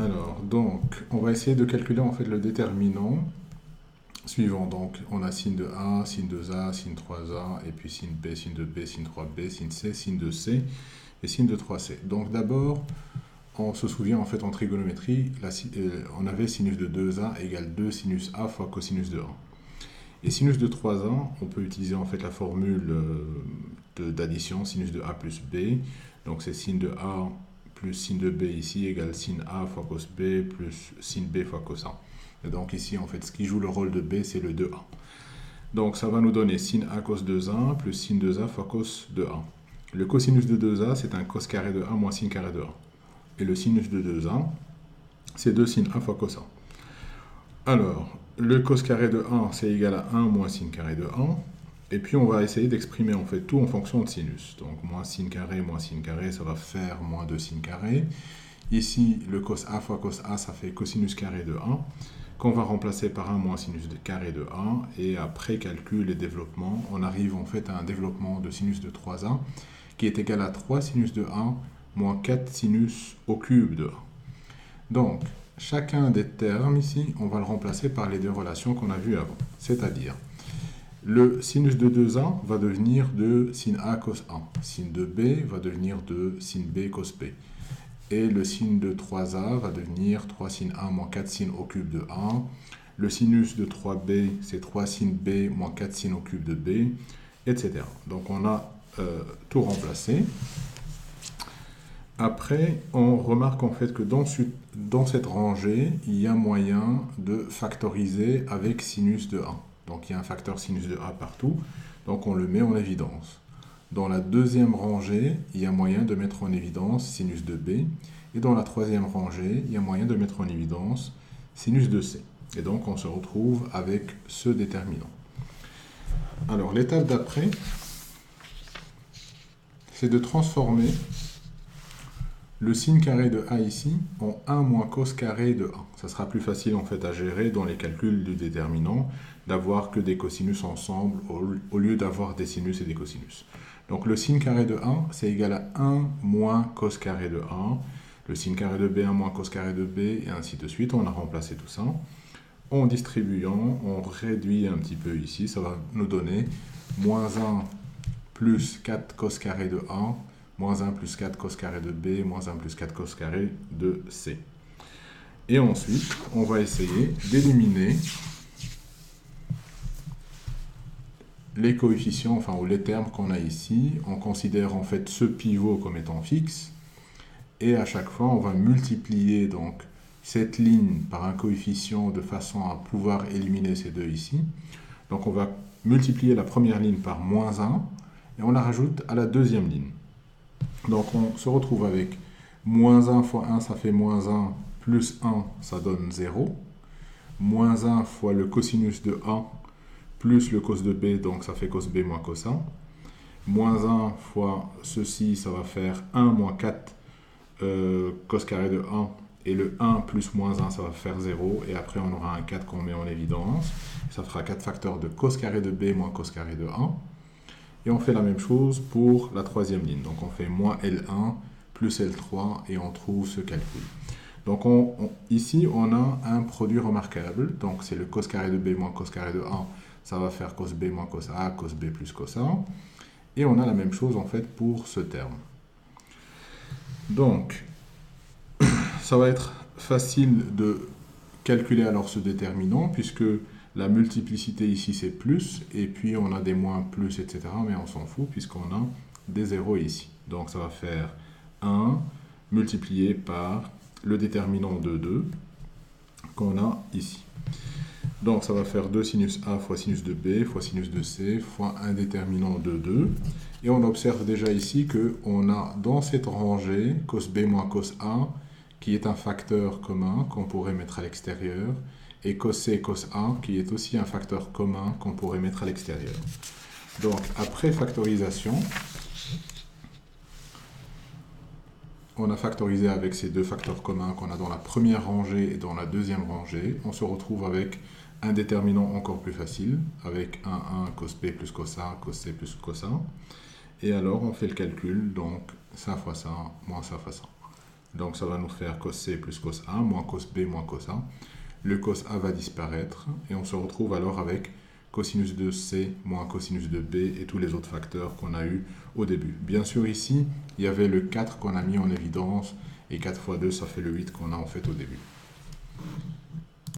Alors, donc, on va essayer de calculer en fait le déterminant suivant. Donc, on a sin de A, sin de A, sin 3A, et puis sin B, sin de B, sin 3B, sin C, sin de C, et sin de 3C. Donc, d'abord, on se souvient en fait en trigonométrie, on avait sinus de 2A égale 2 sinus A fois cosinus de 1. Et sinus de 3A, on peut utiliser en fait la formule d'addition, sinus de A plus B. Donc c'est sin de A plus sin de B ici égale sin A fois cos B plus sin B fois cos A. Et donc ici, en fait, ce qui joue le rôle de B, c'est le 2A. Donc ça va nous donner sin A cos 2A plus sin 2A fois cos de A. Le cosinus de 2A, c'est un cos carré de A moins sin carré de A. Et le sinus de 2A, c'est 2 sin A fois cos A. Alors, le cos carré de 1, c'est égal à 1 moins sin carré de 1. Et puis, on va essayer d'exprimer en fait tout en fonction de sinus. Donc, moins sin carré, ça va faire moins 2 sin carré. Ici, le cos A fois cos A, ça fait cosinus carré de 1, qu'on va remplacer par 1 moins sinus carré de 1. Et après calcul et développement, on arrive en fait à un développement de sinus de 3A qui est égal à 3 sinus de 1 moins 4 sinus au cube de 1. Donc, chacun des termes ici, on va le remplacer par les deux relations qu'on a vues avant. C'est-à-dire, le sinus de 2A va devenir de sin A cos A. Sin de B va devenir de sin B cos B. Et le sin de 3A va devenir 3 sin A moins 4 sin au cube de A. Le sinus de 3B, c'est 3 sin B moins 4 sin au cube de B, etc. Donc, on a tout remplacé. Après, on remarque en fait que dans cette rangée, il y a moyen de factoriser avec sinus de 1. Donc il y a un facteur sinus de A partout, donc on le met en évidence. Dans la deuxième rangée, il y a moyen de mettre en évidence sinus de B. Et dans la troisième rangée, il y a moyen de mettre en évidence sinus de C. Et donc on se retrouve avec ce déterminant. Alors l'étape d'après, c'est de transformer le sin carré de A ici en 1 moins cos carré de A. Ça sera plus facile en fait à gérer dans les calculs du déterminant d'avoir que des cosinus ensemble au lieu d'avoir des sinus et des cosinus. Donc le sin carré de A, c'est égal à 1 moins cos carré de A. Le sin carré de B, 1 moins cos carré de B, et ainsi de suite. On a remplacé tout ça. En distribuant, on réduit un petit peu ici. Ça va nous donner moins 1 plus 4 cos carré de A, moins 1 plus 4 cos carré de B, moins 1 plus 4 cos carré de C. Et ensuite, on va essayer d'éliminer les coefficients, enfin, ou les termes qu'on a ici. On considère en fait ce pivot comme étant fixe. Et à chaque fois, on va multiplier donc cette ligne par un coefficient de façon à pouvoir éliminer ces deux ici. Donc on va multiplier la première ligne par moins 1 et on la rajoute à la deuxième ligne. Donc on se retrouve avec moins 1 fois 1, ça fait moins 1, plus 1, ça donne 0. Moins 1 fois le cosinus de A, plus le cos de B, donc ça fait cos B moins cos A. Moins 1 fois ceci, ça va faire 1 moins 4 cos carré de 1. Et le 1 plus moins 1, ça va faire 0. Et après, on aura un 4 qu'on met en évidence. Ça fera 4 facteurs de cos carré de B moins cos carré de 1. Et on fait la même chose pour la troisième ligne. Donc on fait moins L1 plus L3 et on trouve ce calcul. Donc ici, on a un produit remarquable. Donc c'est le cos carré de B moins cos carré de 1. Ça va faire cos B moins cos A, cos B plus cos A. Et on a la même chose en fait pour ce terme. Donc, ça va être facile de calculer alors ce déterminant puisque la multiplicité ici c'est plus et puis on a des moins plus etc. Mais on s'en fout puisqu'on a des zéros ici. Donc ça va faire 1 multiplié par le déterminant de 2 qu'on a ici. Donc ça va faire 2 sinus A fois sinus de B fois sinus de C fois un déterminant de 2. Et on observe déjà ici qu'on a dans cette rangée cos B moins cos A qui est un facteur commun qu'on pourrait mettre à l'extérieur et cos C cos A qui est aussi un facteur commun qu'on pourrait mettre à l'extérieur. Donc après factorisation, on a factorisé avec ces deux facteurs communs qu'on a dans la première rangée et dans la deuxième rangée. On se retrouve avec un déterminant encore plus facile, avec 1 cos B plus cos A, cos C plus cos A. Et alors, on fait le calcul, donc ça fois ça, moins ça fois ça. Donc ça va nous faire cos C plus cos A, moins cos B, moins cos A. Le cos A va disparaître et on se retrouve alors avec cosinus de C moins cosinus de B et tous les autres facteurs qu'on a eu au début. Bien sûr ici, il y avait le 4 qu'on a mis en évidence et 4 fois 2 ça fait le 8 qu'on a en fait au début.